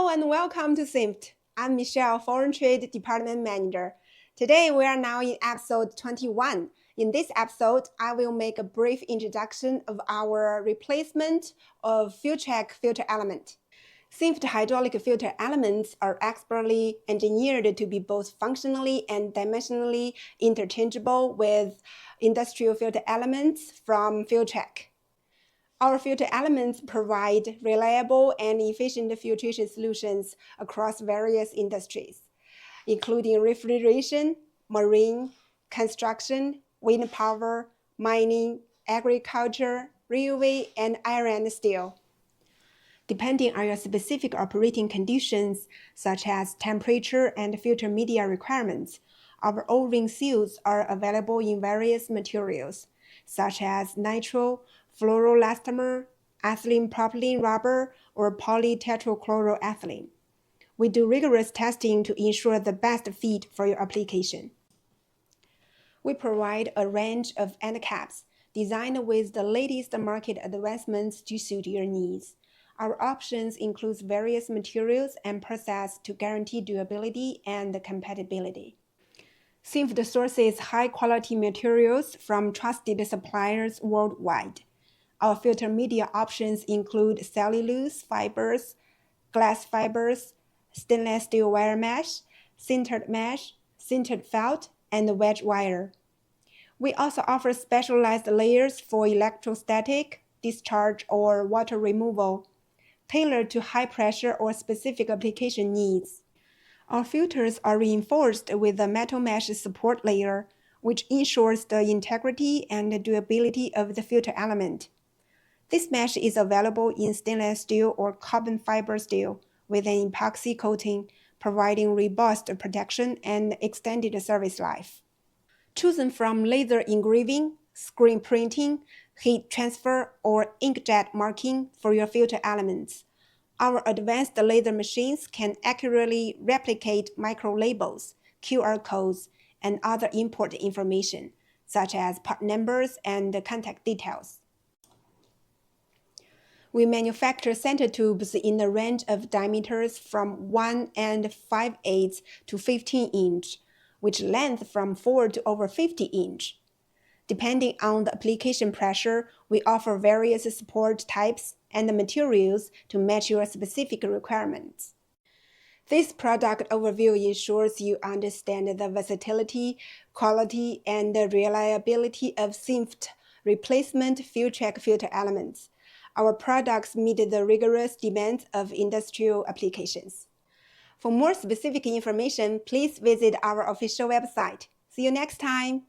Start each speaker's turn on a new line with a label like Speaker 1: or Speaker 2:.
Speaker 1: Hello and welcome to Sinft. I'm Michelle, Foreign Trade Department Manager. Today we are now in episode 21. In this episode, I will make a brief introduction of our replacement of Filtrec filter element. Sinft hydraulic filter elements are expertly engineered to be both functionally and dimensionally interchangeable with industrial filter elements from Filtrec. Our filter elements provide reliable and efficient filtration solutions across various industries, including refrigeration, marine, construction, wind power, mining, agriculture, railway, and iron and steel. Depending on your specific operating conditions, such as temperature and filter media requirements, our O-ring seals are available in various materials, such as nitro, fluoroelastomer, ethylene propylene rubber, or polytetrachloroethylene. We do rigorous testing to ensure the best fit for your application. We provide a range of end caps designed with the latest market advancements to suit your needs. Our options include various materials and process to guarantee durability and compatibility. Sinft sources high-quality materials from trusted suppliers worldwide. Our filter media options include cellulose fibers, glass fibers, stainless steel wire mesh, sintered felt, and wedge wire. We also offer specialized layers for electrostatic, discharge, or water removal, tailored to high pressure or specific application needs. Our filters are reinforced with a metal mesh support layer, which ensures the integrity and durability of the filter element. This mesh is available in stainless steel or carbon fiber steel with an epoxy coating, providing robust protection and extended service life. Chosen from laser engraving, screen printing, heat transfer, or inkjet marking for your filter elements. Our advanced laser machines can accurately replicate micro-labels, QR codes, and other important information, such as part numbers and contact details. We manufacture center tubes in the range of diameters from 1 5/8 to 15 inch, with length from 4 to over 50 inch. Depending on the application pressure, we offer various support types and materials to match your specific requirements. This product overview ensures you understand the versatility, quality, and reliability of Sinft replacement Filtrec filter elements. Our products meet the rigorous demands of industrial applications. For more specific information, please visit our official website. See you next time!